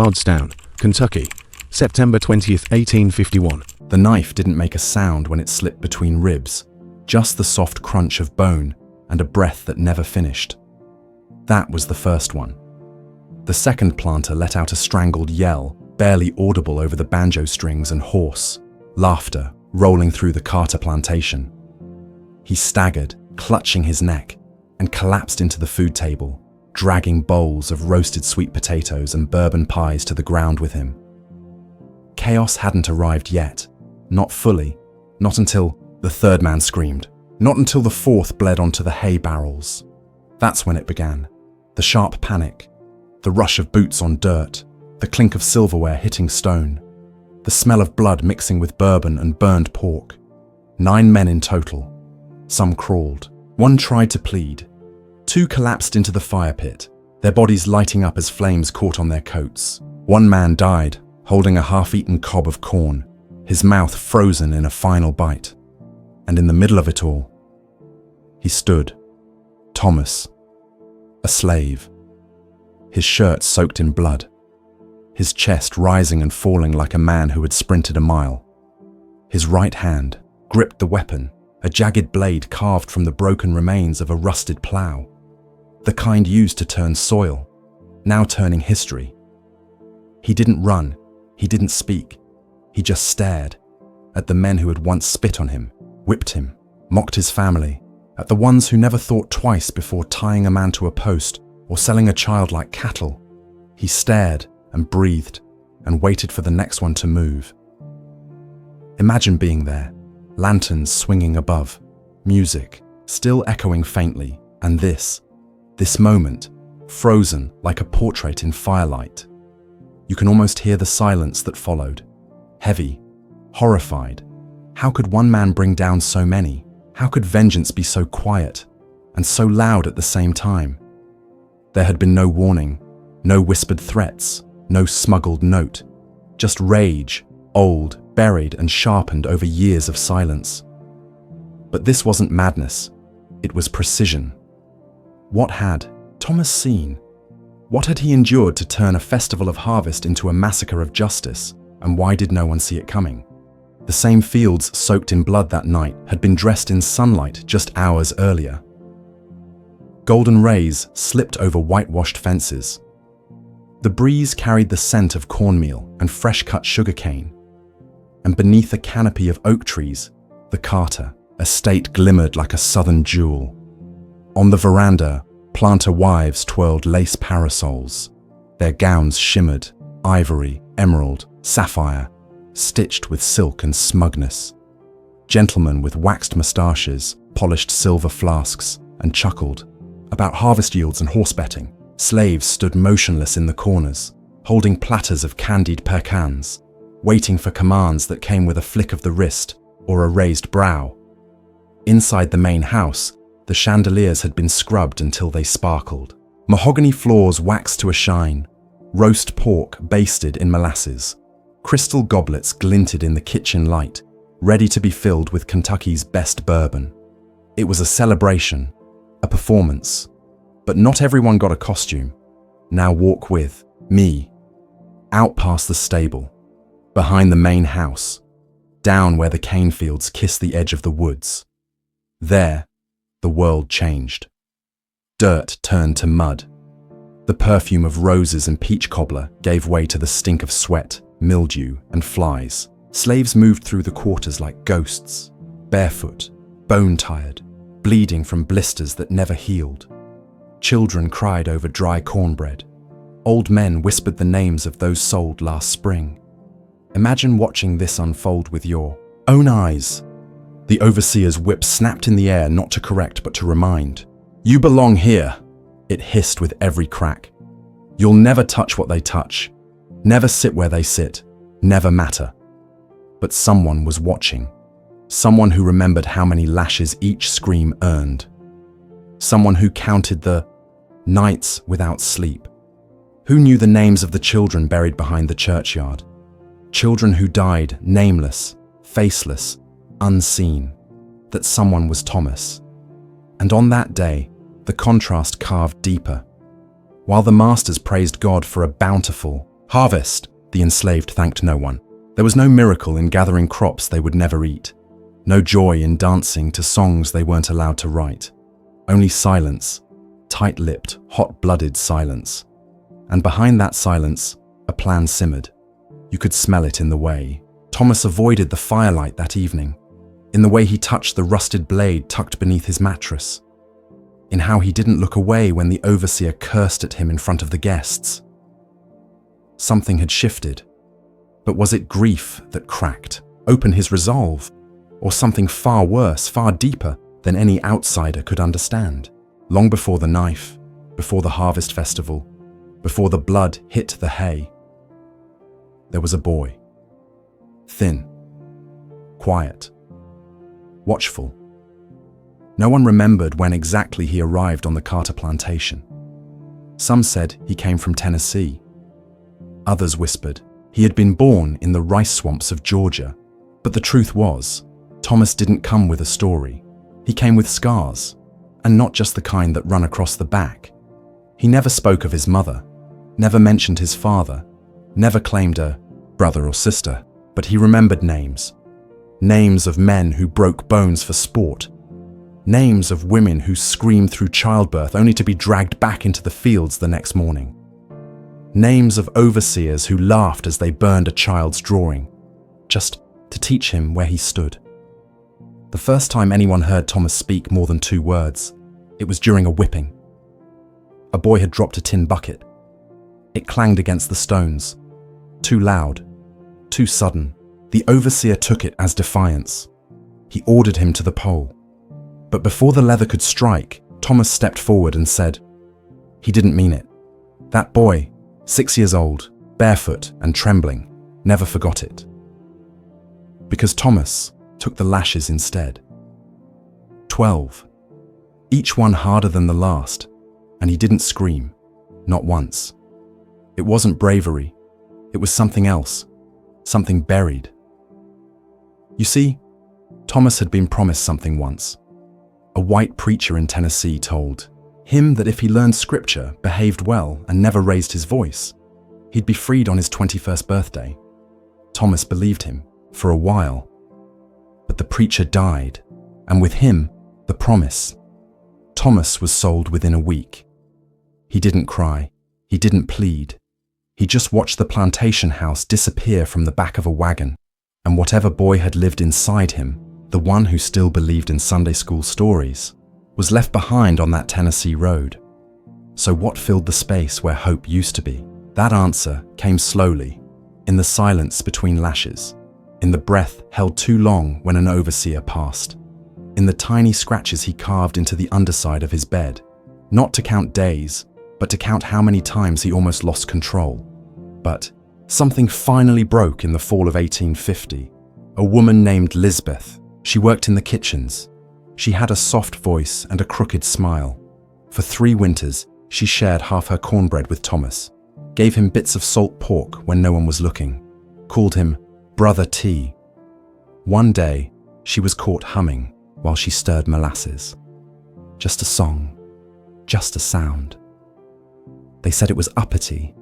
Bardstown, Kentucky, September 20th, 1851. The knife didn't make a sound when it slipped between ribs, just the soft crunch of bone and a breath that never finished. That was the first one. The second planter let out a strangled yell, barely audible over the banjo strings and hoarse laughter rolling through the Carter plantation. He staggered, clutching his neck, and collapsed into the food table, dragging bowls of roasted sweet potatoes and bourbon pies to the ground with him. Chaos hadn't arrived yet. Not fully. Not until the third man screamed. Not until the fourth bled onto the hay barrels. That's when it began. The sharp panic. The rush of boots on dirt. The clink of silverware hitting stone. The smell of blood mixing with bourbon and burned pork. 9 men in total. Some crawled. One tried to plead. 2 collapsed into the fire pit, their bodies lighting up as flames caught on their coats. 1 man died, holding a half-eaten cob of corn, his mouth frozen in a final bite. And in the middle of it all, he stood, Thomas, a slave, his shirt soaked in blood, his chest rising and falling like a man who had sprinted a mile. His right hand gripped the weapon, a jagged blade carved from the broken remains of a rusted plough, the kind used to turn soil, now turning history. He didn't run, he didn't speak, he just stared at the men who had once spit on him, whipped him, mocked his family, at the ones who never thought twice before tying a man to a post or selling a child like cattle. He stared and breathed and waited for the next one to move. Imagine being there, lanterns swinging above, music still echoing faintly, and this moment, frozen like a portrait in firelight. You can almost hear the silence that followed, heavy, horrified. How could one man bring down so many? How could vengeance be so quiet and so loud at the same time? There had been no warning, no whispered threats, no smuggled note, just rage, old, buried and sharpened over years of silence. But this wasn't madness, it was precision. What had Thomas seen? What had he endured to turn a festival of harvest into a massacre of justice, and why did no one see it coming? The same fields soaked in blood that night had been dressed in sunlight just hours earlier. Golden rays slipped over whitewashed fences. The breeze carried the scent of cornmeal and fresh-cut sugarcane, and beneath a canopy of oak trees, the Carter estate glimmered like a southern jewel. On the veranda, planter wives twirled lace parasols. Their gowns shimmered, ivory, emerald, sapphire, stitched with silk and smugness. Gentlemen with waxed moustaches polished silver flasks and chuckled about harvest yields and horse betting. Slaves stood motionless in the corners, holding platters of candied pecans, waiting for commands that came with a flick of the wrist or a raised brow. Inside the main house, the chandeliers had been scrubbed until they sparkled. Mahogany floors waxed to a shine, roast pork basted in molasses. Crystal goblets glinted in the kitchen light, ready to be filled with Kentucky's best bourbon. It was a celebration, a performance. But not everyone got a costume. Now walk with me, out past the stable, behind the main house, down where the cane fields kiss the edge of the woods. There, the world changed. Dirt turned to mud. The perfume of roses and peach cobbler gave way to the stink of sweat, mildew, and flies. Slaves moved through the quarters like ghosts, barefoot, bone-tired, bleeding from blisters that never healed. Children cried over dry cornbread. Old men whispered the names of those sold last spring. Imagine watching this unfold with your own eyes. The overseer's whip snapped in the air, not to correct but to remind. You belong here, it hissed with every crack. You'll never touch what they touch, never sit where they sit, never matter. But someone was watching. Someone who remembered how many lashes each scream earned. Someone who counted the nights without sleep. Who knew the names of the children buried behind the churchyard? Children who died nameless, faceless, unseen. That someone was Thomas. And on that day, the contrast carved deeper. While the masters praised God for a bountiful, Harvest, the enslaved thanked no one. There was no miracle in gathering crops they would never eat. No joy in dancing to songs they weren't allowed to write. Only silence, tight-lipped, hot-blooded silence. And behind that silence, a plan simmered. You could smell it in the way Thomas avoided the firelight that evening, in the way he touched the rusted blade tucked beneath his mattress, in how he didn't look away when the overseer cursed at him in front of the guests. Something had shifted, but was it grief that cracked open his resolve, or something far worse, far deeper than any outsider could understand? Long before the knife, before the harvest festival, before the blood hit the hay, there was a boy. Thin, quiet, watchful. No one remembered when exactly he arrived on the Carter plantation. Some said he came from Tennessee. Others whispered he had been born in the rice swamps of Georgia. But the truth was, Thomas didn't come with a story. He came with scars, and not just the kind that run across the back. He never spoke of his mother, never mentioned his father, never claimed a brother or sister, but he remembered names. Names of men who broke bones for sport. Names of women who screamed through childbirth only to be dragged back into the fields the next morning. Names of overseers who laughed as they burned a child's drawing, just to teach him where he stood. The first time anyone heard Thomas speak more than 2 words, it was during a whipping. A boy had dropped a tin bucket. It clanged against the stones. Too loud, too sudden. The overseer took it as defiance. He ordered him to the pole. But before the leather could strike, Thomas stepped forward and said, he didn't mean it. That boy, 6 years old, barefoot and trembling, never forgot it. Because Thomas took the lashes instead. 12. Each one harder than the last, and he didn't scream, not once. It wasn't bravery, it was something else, something buried. You see, Thomas had been promised something once. A white preacher in Tennessee told him that if he learned scripture, behaved well, and never raised his voice, he'd be freed on his 21st birthday. Thomas believed him, for a while. But the preacher died, and with him, the promise. Thomas was sold within a week. He didn't cry, he didn't plead. He just watched the plantation house disappear from the back of a wagon, and whatever boy had lived inside him, the one who still believed in Sunday school stories, was left behind on that Tennessee road. So what filled the space where hope used to be? That answer came slowly, in the silence between lashes, in the breath held too long when an overseer passed, in the tiny scratches he carved into the underside of his bed, not to count days, but to count how many times he almost lost control. But something finally broke in the fall of 1850. A woman named Lisbeth. She worked in the kitchens. She had a soft voice and a crooked smile. For 3 winters, she shared half her cornbread with Thomas, gave him bits of salt pork when no one was looking, called him Brother T. One day, she was caught humming while she stirred molasses. Just a song, just a sound. They said it was uppity.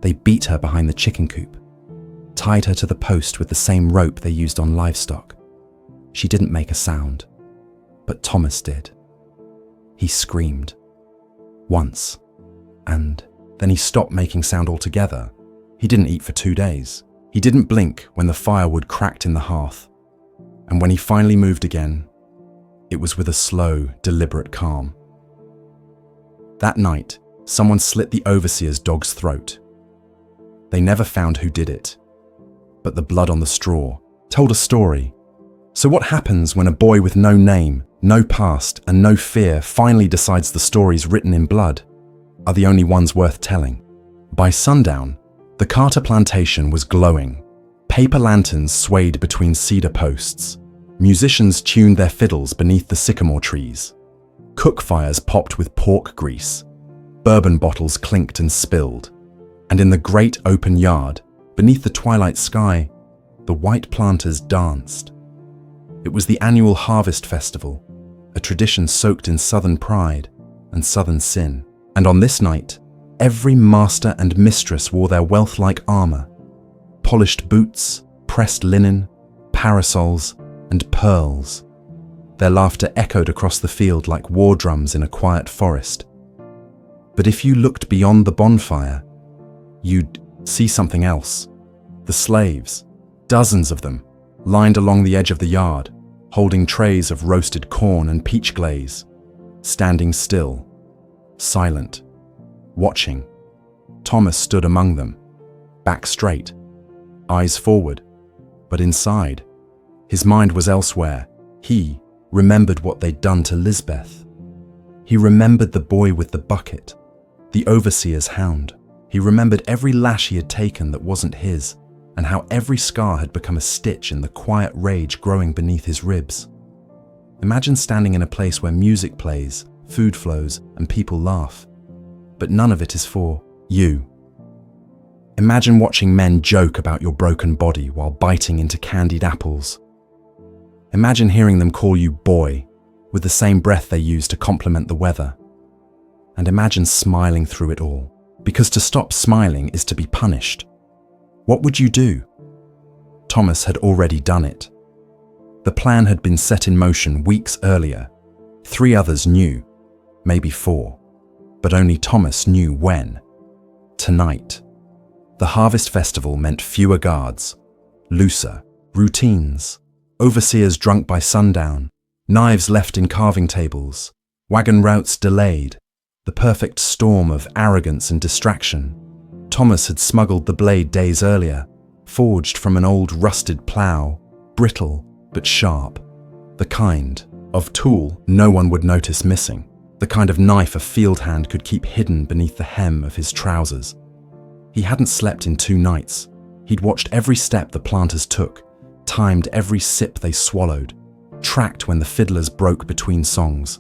They beat her behind the chicken coop, tied her to the post with the same rope they used on livestock. She didn't make a sound, but Thomas did. He screamed. Once. And then he stopped making sound altogether. He didn't eat for 2 days. He didn't blink when the firewood cracked in the hearth. And when he finally moved again, it was with a slow, deliberate calm. That night, someone slit the overseer's dog's throat. They never found who did it, but the blood on the straw told a story. So what happens when a boy with no name, no past, and no fear finally decides the stories written in blood are the only ones worth telling? By sundown, the Carter plantation was glowing. Paper lanterns swayed between cedar posts. Musicians tuned their fiddles beneath the sycamore trees. Cook fires popped with pork grease. Bourbon bottles clinked and spilled. And in the great open yard, beneath the twilight sky, the white planters danced. It was the annual harvest festival, a tradition soaked in Southern pride and Southern sin. And on this night, Every master and mistress wore their wealth-like armor, polished boots, pressed linen, parasols, and pearls. Their laughter echoed across the field like war drums in a quiet forest. But if you looked beyond the bonfire, you'd see something else. The slaves, dozens of them, lined along the edge of the yard, holding trays of roasted corn and peach glaze, standing still, silent, watching. Thomas stood among them, back straight, eyes forward, but inside, his mind was elsewhere. He remembered what they'd done to Lisbeth. He remembered the boy with the bucket, the overseer's hound. He remembered every lash he had taken that wasn't his, and how every scar had become a stitch in the quiet rage growing beneath his ribs. Imagine standing in a place where music plays, food flows, and people laugh, but none of it is for you. Imagine watching men joke about your broken body while biting into candied apples. Imagine hearing them call you boy with the same breath they use to compliment the weather. And imagine smiling through it all, because to stop smiling is to be punished. What would you do? Thomas had already done it. The plan had been set in motion weeks earlier. 3 others knew, maybe 4, but only Thomas knew when. Tonight. The harvest festival meant fewer guards, looser routines, overseers drunk by sundown, knives left in carving tables, wagon routes delayed, the perfect storm of arrogance and distraction. Thomas had smuggled the blade days earlier, forged from an old rusted plough, brittle but sharp, the kind of tool no one would notice missing, the kind of knife a field hand could keep hidden beneath the hem of his trousers. He hadn't slept in 2 nights. He'd watched every step the planters took, timed every sip they swallowed, tracked when the fiddlers broke between songs.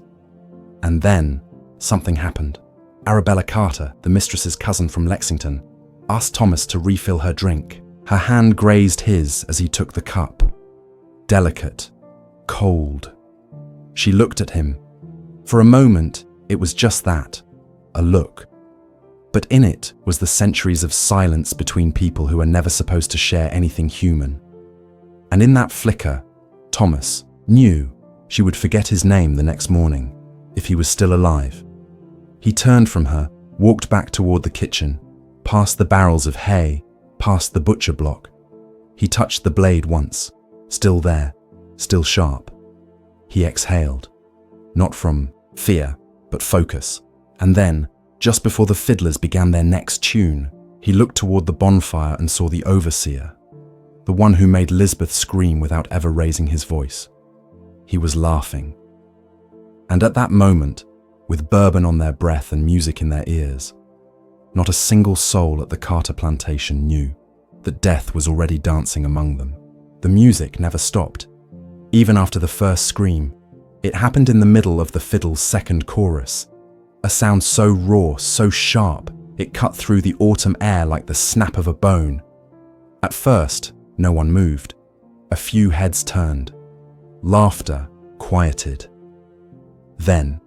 And then something happened. Arabella Carter, the mistress's cousin from Lexington, asked Thomas to refill her drink. Her hand grazed his as he took the cup. Delicate, cold. She looked at him. For a moment, it was just that, a look. But in it was the centuries of silence between people who are never supposed to share anything human. And in that flicker, Thomas knew she would forget his name the next morning, if he was still alive. He turned from her, walked back toward the kitchen, past the barrels of hay, past the butcher block. He touched the blade once, still there, still sharp. He exhaled, not from fear, but focus. And then, just before the fiddlers began their next tune, he looked toward the bonfire and saw the overseer, the one who made Lisbeth scream without ever raising his voice. He was laughing. And at that moment, with bourbon on their breath and music in their ears, not a single soul at the Carter plantation knew that death was already dancing among them. The music never stopped. Even after the first scream, it happened in the middle of the fiddle's second chorus, a sound so raw, so sharp, it cut through the autumn air like the snap of a bone. At first, no one moved. A few heads turned. Laughter quieted. Then,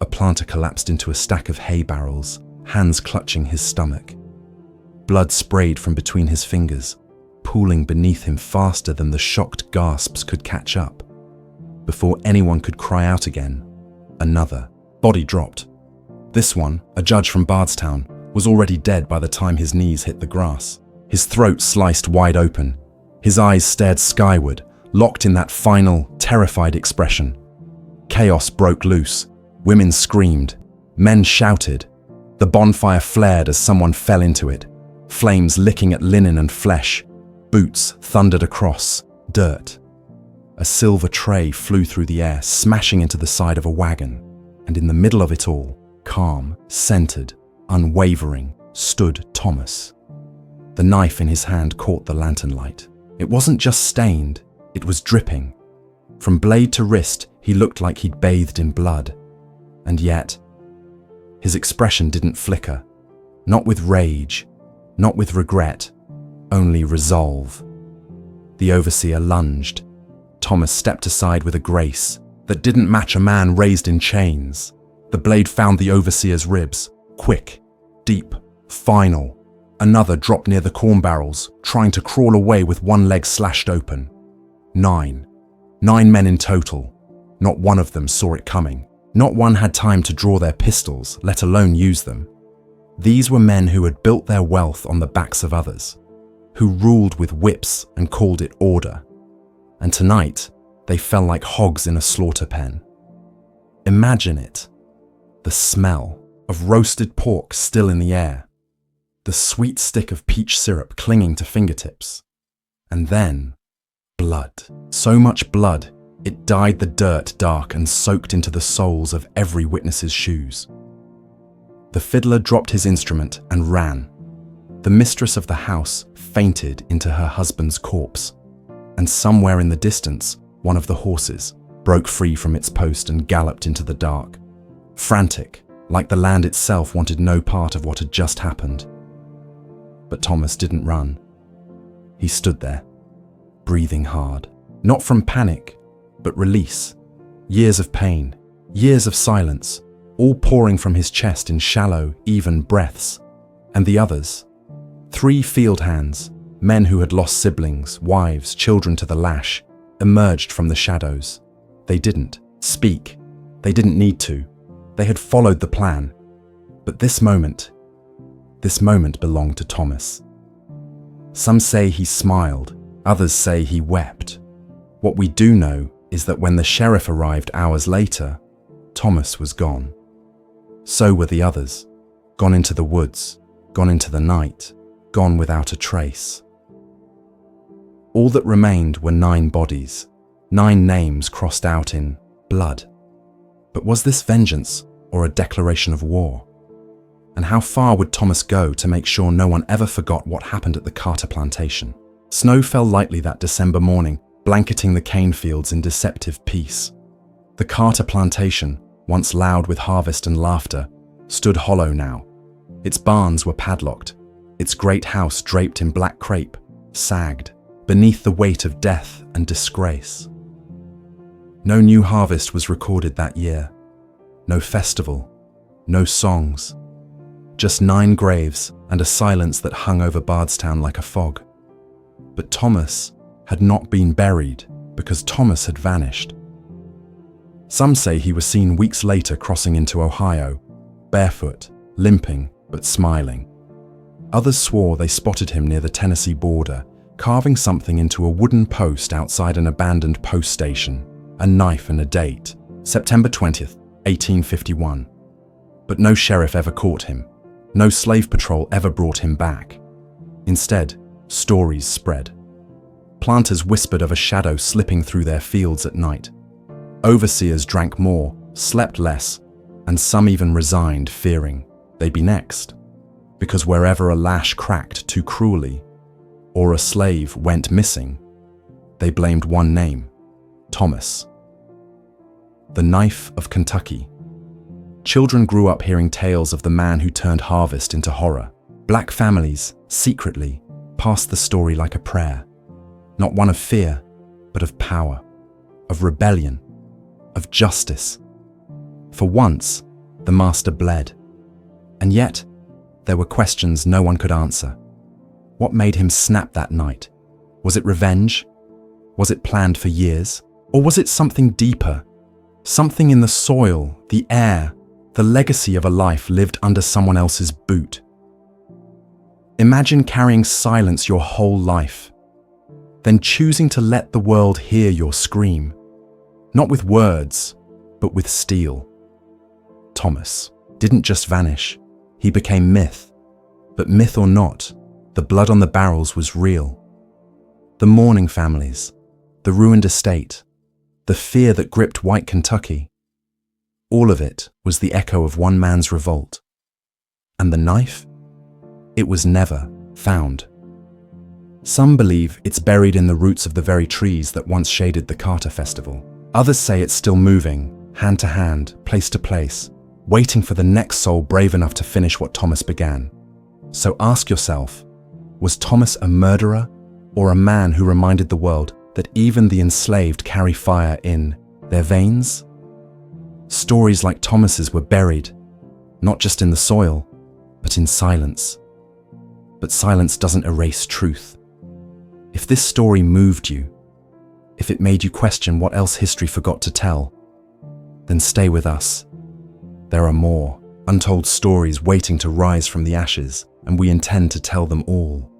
a planter collapsed into a stack of hay barrels, hands clutching his stomach. Blood sprayed from between his fingers, pooling beneath him faster than the shocked gasps could catch up. Before anyone could cry out again, another body dropped. This one, a judge from Bardstown, was already dead by the time his knees hit the grass. His throat sliced wide open. His eyes stared skyward, locked in that final, terrified expression. Chaos broke loose. Women screamed. Men shouted. The bonfire flared as someone fell into it, flames licking at linen and flesh. Boots thundered across, dirt. A silver tray flew through the air, smashing into the side of a wagon. And in the middle of it all, calm, centered, unwavering, stood Thomas. The knife in his hand caught the lantern light. It wasn't just stained, it was dripping. From blade to wrist, he looked like he'd bathed in blood. And yet, his expression didn't flicker. Not with rage, not with regret, only resolve. The overseer lunged. Thomas stepped aside with a grace that didn't match a man raised in chains. The blade found the overseer's ribs, quick, deep, final. Another dropped near the corn barrels, trying to crawl away with one leg slashed open. 9 men in total. Not one of them saw it coming. Not one had time to draw their pistols, let alone use them. These were men who had built their wealth on the backs of others, who ruled with whips and called it order. And tonight, they fell like hogs in a slaughter pen. Imagine it. The smell of roasted pork still in the air. The sweet stick of peach syrup clinging to fingertips. And then, blood. So much blood, it dyed the dirt dark and soaked into the soles of every witness's shoes. The fiddler dropped his instrument and ran. The mistress of the house fainted into her husband's corpse. And somewhere in the distance, one of the horses broke free from its post and galloped into the dark. Frantic, like the land itself wanted no part of what had just happened. But Thomas didn't run. He stood there, breathing hard, not from panic, but release. Years of pain, years of silence, all pouring from his chest in shallow, even breaths. And the others, 3 field hands, men who had lost siblings, wives, children to the lash, emerged from the shadows. They didn't speak. They didn't need to. They had followed the plan. But this moment belonged to Thomas. Some say he smiled, others say he wept. What we do know is that when the sheriff arrived hours later, Thomas was gone. So were the others, gone into the woods, gone into the night, gone without a trace. All that remained were 9 bodies, 9 names crossed out in blood. But was this vengeance or a declaration of war? And how far would Thomas go to make sure no one ever forgot what happened at the Carter plantation? Snow fell lightly that December morning, blanketing the cane fields in deceptive peace. The Carter plantation, once loud with harvest and laughter, stood hollow now. Its barns were padlocked. Its great house, draped in black crepe, sagged beneath the weight of death and disgrace. No new harvest was recorded that year. No festival, no songs. Just 9 graves and a silence that hung over Bardstown like a fog. But Thomas had not been buried because Thomas had vanished. Some say he was seen weeks later crossing into Ohio, barefoot, limping but smiling. Others swore they spotted him near the Tennessee border, carving something into a wooden post outside an abandoned post station, a knife and a date, September 20th, 1851. But no sheriff ever caught him. No slave patrol ever brought him back. Instead, stories spread. Planters whispered of a shadow slipping through their fields at night. Overseers drank more, slept less, and some even resigned, fearing they'd be next. Because wherever a lash cracked too cruelly, or a slave went missing, they blamed one name: Thomas. The Knife of Kentucky. Children grew up hearing tales of the man who turned harvest into horror. Black families, secretly, passed the story like a prayer. Not one of fear, but of power, of rebellion, of justice. For once, the master bled. And yet, there were questions no one could answer. What made him snap that night? Was it revenge? Was it planned for years? Or was it something deeper? Something in the soil, the air, the legacy of a life lived under someone else's boot. Imagine carrying silence your whole life, then choosing to let the world hear your scream, not with words, but with steel. Thomas didn't just vanish, he became myth. But myth or not, the blood on the barrels was real. The mourning families, the ruined estate, the fear that gripped white Kentucky, all of it was the echo of one man's revolt. And the knife? It was never found. Some believe it's buried in the roots of the very trees that once shaded the Carter Festival. Others say it's still moving, hand to hand, place to place, waiting for the next soul brave enough to finish what Thomas began. So ask yourself, was Thomas a murderer or a man who reminded the world that even the enslaved carry fire in their veins? Stories like Thomas's were buried, not just in the soil, but in silence. But silence doesn't erase truth. If this story moved you, if it made you question what else history forgot to tell, then stay with us. There are more untold stories waiting to rise from the ashes, and we intend to tell them all.